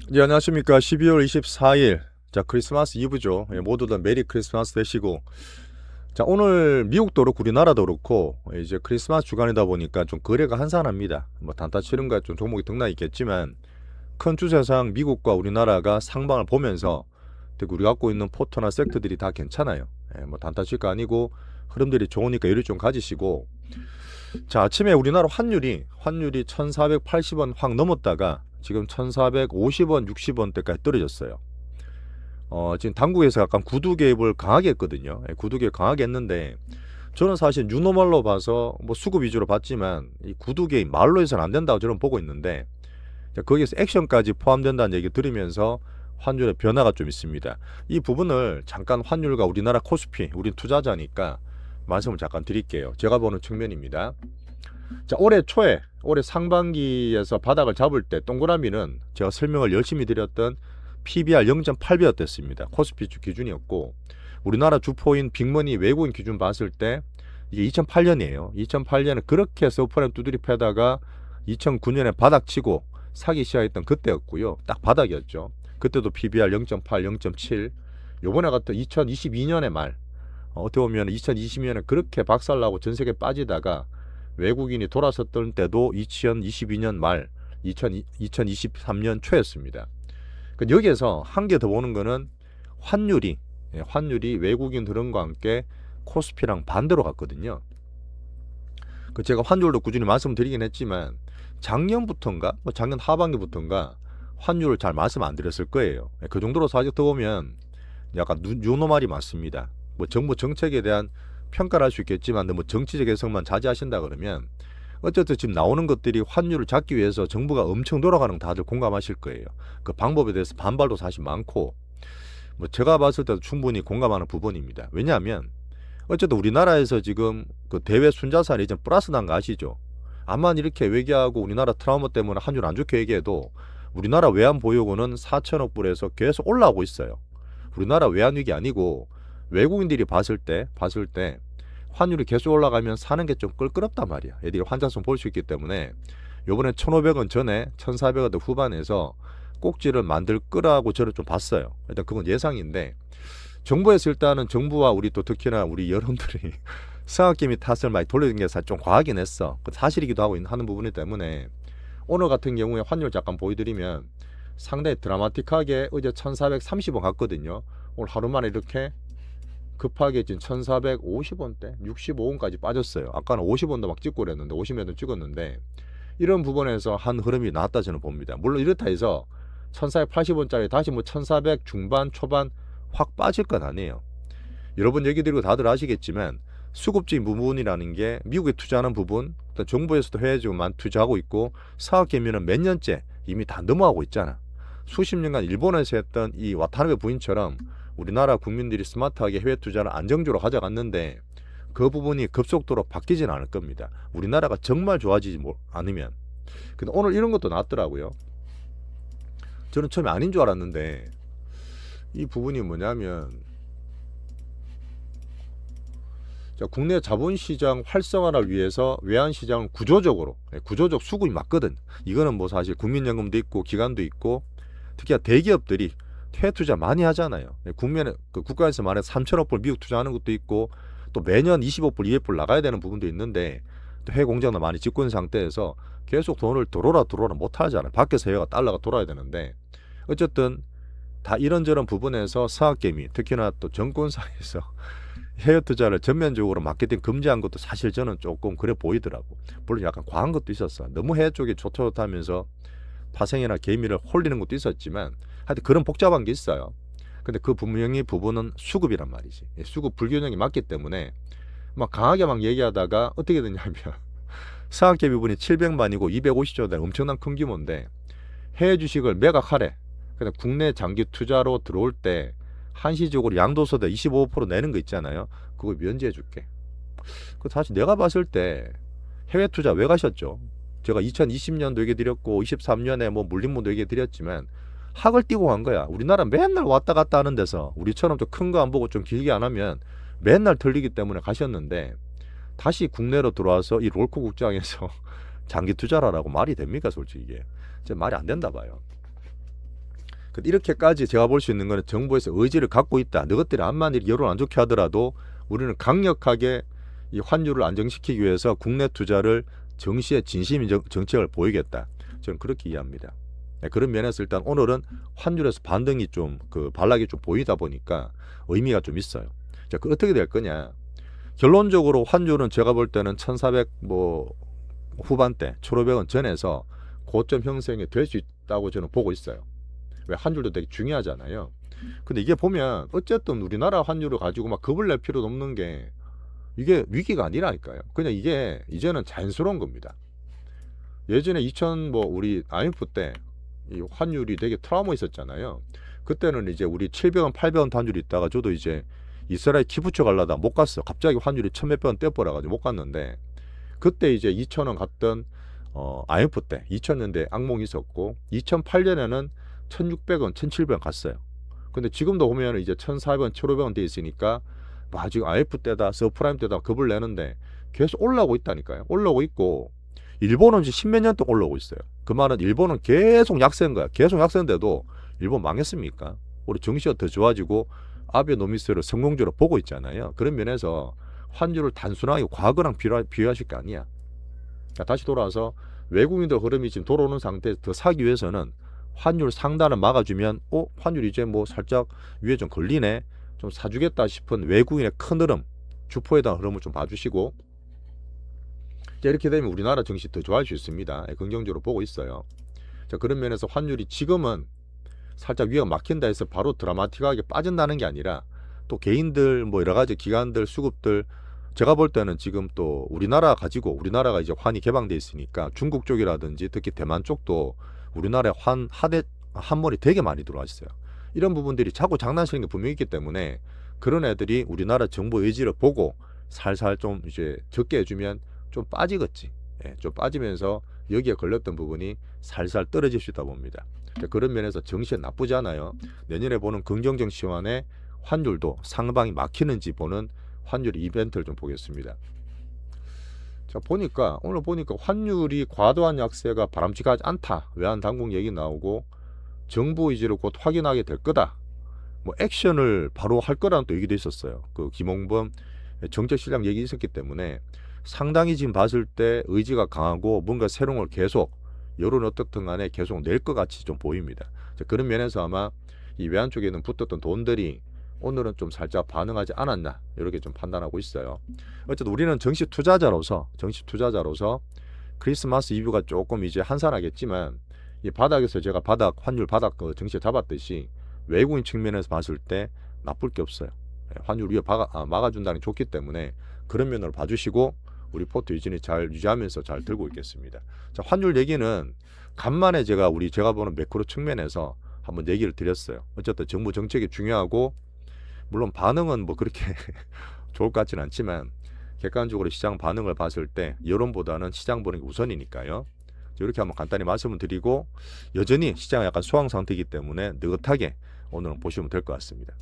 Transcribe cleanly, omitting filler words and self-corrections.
네, 안녕하십니까. 12월 24일. 자, 크리스마스 이브죠. 예, 모두들 메리 크리스마스 되시고. 자, 오늘 미국도 그렇고 우리나라도 그렇고 이제 크리스마스 주간이다 보니까 좀 거래가 한산합니다. 뭐 단타 치는 거 좀 종목이 등락 있겠지만 큰 추세상 미국과 우리나라가 상방을 보면서 특히 우리가 갖고 있는 포트나 섹터들이 다 괜찮아요. 예, 뭐 단타 칠 거 아니고 흐름들이 좋으니까 여유 좀 가지시고. 자, 아침에 우리나라 환율이 1,480원 확 넘었다가 지금 1,450원, 60원대까지 떨어졌어요. 지금 당국에서 약간 구두 개입을 강하게 했거든요. 예, 구두 개입 강하게 했는데 저는 사실 뉴노멀로 봐서 뭐 수급 위주로 봤지만 이 구두 개입 말로 해서는 안 된다고 저는 보고 있는데 거기에서 액션까지 포함된다는 얘기 들으면서 환율의 변화가 좀 있습니다. 이 부분을 잠깐 환율과 우리나라 코스피, 우린 투자자니까 말씀을 잠깐 드릴게요. 제가 보는 측면입니다. 자, 올해 상반기에서 바닥을 잡을 때 동그라미는 제가 설명을 열심히 드렸던 PBR 0.8배였습니다. 코스피 기준이었고 우리나라 주포인 빅머니 외국인 기준 봤을 때 이게 2008년이에요. 2008년에 그렇게 서프라임 두드리 패다가 2009년에 바닥치고 사기 시작했던 그때였고요. 딱 바닥이었죠. 그때도 PBR 0.8, 0.7. 요번에 같은 2022년의 말 어떻게 보면 2020년에 그렇게 박살나고 전 세계 빠지다가 외국인이 돌아섰던 때도 2022년 말 2023년 초였습니다. 여기에서 한 개 더 보는 거는 환율이 외국인 흐름과 함께 코스피랑 반대로 갔거든요. 제가 환율도 꾸준히 말씀드리긴 했지만 작년부터인가 작년 하반기부터인가 환율을 잘 말씀 안 드렸을 거예요. 그 정도로 사실 더 보면 약간 유노말이 맞습니다. 뭐 정부 정책에 대한 평가를 할 수 있겠지만 뭐 정치적 해석만 자제하신다 그러면 어쨌든 지금 나오는 것들이 환율을 잡기 위해서 정부가 엄청 돌아가는 거 다들 공감하실 거예요. 그 방법에 대해서 반발도 사실 많고 뭐 제가 봤을 때도 충분히 공감하는 부분입니다. 왜냐하면 어쨌든 우리나라에서 지금 그 대외 순자산이 이제 플러스 난 거 아시죠? 암만 이렇게 외교하고 우리나라 트라우마 때문에 환율 안 좋게 얘기해도 우리나라 외환 보유고는 4천억 불에서 계속 올라오고 있어요. 우리나라 외환 위기 아니고 외국인들이 봤을 때 환율이 계속 올라가면 사는 게 좀 끌끄럽단 말이야. 애들이 환자성 볼 수 있기 때문에 요번에 1,500원 전에 1,400원 후반에서 꼭지를 만들 거라고 저는 좀 봤어요. 일단 그건 예상인데 정부에서 일단은 정부와 우리 또 특히나 우리 여러분들이 성학개미 탓을 많이 돌리는 게 사실 좀 과하긴 했어. 그 사실이기도 하고 하는 부분이 때문에 오늘 같은 경우에 환율 잠깐 보여드리면 상당히 드라마틱하게 어제 1,430원 갔거든요. 오늘 하루 만에 이렇게 급하게 지금 1,450원대 65원까지 빠졌어요. 아까는 50원도 막 찍고 그랬는데 50원도 찍었는데 이런 부분에서 한 흐름이 나왔다 저는 봅니다. 물론 이렇다 해서 1,480원짜리 다시 뭐 1,400 중반 초반 확 빠질 건 아니에요. 여러분 얘기 드리고 다들 아시겠지만 수급적인 부분이라는 게 미국에 투자하는 부분, 정부에서도 해외적으로만 투자하고 있고 사업 개미는 몇 년째 이미 다 넘어가고 있잖아. 수십 년간 일본에서 했던 이 와타나베 부인처럼 우리나라 국민들이 스마트하게 해외 투자를 안정적으로 가져갔는데 그 부분이 급속도로 바뀌지는 않을 겁니다. 우리나라가 정말 좋아지지 않으면. 근데 오늘 이런 것도 나왔더라고요. 저는 처음에 아닌 줄 알았는데 이 부분이 뭐냐면 자, 국내 자본시장 활성화를 위해서 외환시장은 구조적 수급이 맞거든. 이거는 뭐 사실 국민연금도 있고 기관도 있고 특히 대기업들이 해외 투자 많이 하잖아요. 국가에서 말해서 3천억 불 미국 투자하는 것도 있고 또 매년 20억 불, 200억 불 나가야 되는 부분도 있는데 또 해외 공장도 많이 짓고 있는 상태에서 계속 돈을 들어오라 못 하잖아요. 밖에서 해외가 달러가 돌아야 되는데 어쨌든 다 이런저런 부분에서 사학개미 특히나 또 정권사에서 해외 투자를 전면적으로 마케팅 금지한 것도 사실 저는 조금 그래 보이더라고. 물론 약간 과한 것도 있었어. 너무 해외 쪽에 좋다면서 파생이나 개미를 홀리는 것도 있었지만 하여튼 그런 복잡한 게 있어요. 근데 그 분명히 부분은 수급이란 말이지. 수급 불균형이 맞기 때문에 막 강하게 막 얘기하다가 어떻게 되냐면 사학개 부분이 700만이고 250조 대 엄청난 큰 규모인데 해외 주식을 매각하래. 근데 국내 장기 투자로 들어올 때 한시적으로 양도소득 25% 내는 거 있잖아요. 그거 면제해 줄게. 그 사실 내가 봤을 때 해외 투자 왜 가셨죠? 제가 2020년도 얘기 드렸고 23년에 뭐 물린문도 얘기 드렸지만 학을 띄고 간 거야. 우리나라 맨날 왔다 갔다 하는 데서 우리처럼 좀 큰 거 안 보고 좀 길게 안 하면 맨날 털리기 때문에 가셨는데 다시 국내로 들어와서 이 롤코 국장에서 장기 투자라라고 말이 됩니까 솔직히 이게 말이 안 된다 봐요. 근데 이렇게까지 제가 볼 수 있는 거는 정부에서 의지를 갖고 있다. 너희들이 암만 여론 안 좋게 하더라도 우리는 강력하게 이 환율을 안정시키기 위해서 국내 투자를 정시에 진심인 정책을 보이겠다. 저는 그렇게 이해합니다. 네, 그런 면에서 일단 오늘은 환율에서 반등이 좀 반락이 좀 보이다 보니까 의미가 좀 있어요. 자, 그 어떻게 될 거냐? 결론적으로 환율은 제가 볼 때는 1,400 후반대, 1,500원 전에서 고점 형성이 될 수 있다고 저는 보고 있어요. 왜 환율도 되게 중요하잖아요. 근데 이게 보면 어쨌든 우리나라 환율을 가지고 막 겁을 낼 필요도 없는 게 이게 위기가 아니라니까요. 그냥 이게 이제는 자연스러운 겁니다. 예전에 우리 IMF 때 이 환율이 되게 트라우마 있었잖아요. 그때는 이제 우리 700원, 800원 환율이 있다가 저도 이제 이스라엘 기부처 갈라다 못 갔어. 갑자기 환율이 1,000몇백 원 떼버려가지고 못 갔는데 그때 이제 2,000원 갔던 IMF 때 2000년대 악몽이 있었고 2008년에는 1,600원, 1,700원 갔어요. 근데 지금도 보면 이제 1,400원, 1,500원 돼 있으니까 지금 IMF 때다, 서프라임 때다 겁을 내는데 계속 올라오고 있다니까요. 올라오고 있고 일본은 이제 10몇 년 동안 올라오고 있어요. 그 말은 일본은 계속 약세인 거야. 계속 약세인데도 일본 망했습니까? 우리 정시가 더 좋아지고 아베노미스를 성공적으로 보고 있잖아요. 그런 면에서 환율을 단순하게 과거랑 비교하실 게 아니야. 그러니까 다시 돌아와서 외국인들 흐름이 지금 돌아오는 상태에서 더 사기 위해서는 환율 상단을 막아주면 환율이 이제 살짝 위에 좀 걸리네, 좀 사주겠다 싶은 외국인의 큰 흐름, 주포에 대한 흐름을 좀 봐주시고, 이렇게 되면 우리나라 증시 더 좋아할 수 있습니다. 긍정적으로 보고 있어요. 자, 그런 면에서 환율이 지금은 살짝 위가 막힌다 해서 바로 드라마틱하게 빠진다는 게 아니라 또 개인들 여러 가지 기관들 수급들, 제가 볼 때는 지금 또 우리나라가 이제 환이 개방돼 있으니까 중국 쪽이라든지 특히 대만 쪽도 우리나라에 한몰이 되게 많이 들어와 있어요. 이런 부분들이 자꾸 장난치는 게 분명히 있기 때문에 그런 애들이 우리나라 정부 의지를 보고 살살 좀 이제 적게 해주면 좀 빠지겠지. 좀 빠지면서 여기에 걸렸던 부분이 살살 떨어질 수 있다 봅니다. 그런 면에서 정시는 나쁘지 않아요. 내년에 보는 긍정적 시황에 환율도 상방이 막히는지 보는 환율 이벤트를 좀 보겠습니다. 자, 오늘 보니까 환율이 과도한 약세가 바람직하지 않다. 외환당국 얘기 나오고 정부 의지를 곧 확인하게 될 거다. 액션을 바로 할 거라는 또 얘기도 있었어요. 그 김홍범 정책실장 얘기 있었기 때문에 상당히 지금 봤을 때 의지가 강하고 뭔가 새로운 걸 계속 여론 어떻든 간에 계속 낼 것 같이 좀 보입니다. 자, 그런 면에서 아마 이 외환 쪽에는 붙었던 돈들이 오늘은 좀 살짝 반응하지 않았나 이렇게 좀 판단하고 있어요. 어쨌든 우리는 정시 투자자로서 크리스마스 이브가 조금 이제 한산하겠지만 이 바닥에서 제가 환율 바닥 정시에 잡았듯이 외국인 측면에서 봤을 때 나쁠 게 없어요. 환율 위에 막아준다는 게 좋기 때문에 그런 면으로 봐주시고 우리 포트 유진이 잘 유지하면서 잘 들고 있겠습니다. 자, 환율 얘기는 간만에 제가 보는 매크로 측면에서 한번 얘기를 드렸어요. 어쨌든 정부 정책이 중요하고 물론 반응은 그렇게 좋을 것 같지는 않지만 객관적으로 시장 반응을 봤을 때 여론보다는 시장 보는 게 우선이니까요. 이렇게 한번 간단히 말씀을 드리고 여전히 시장은 약간 소강 상태이기 때문에 느긋하게 오늘은 보시면 될 것 같습니다.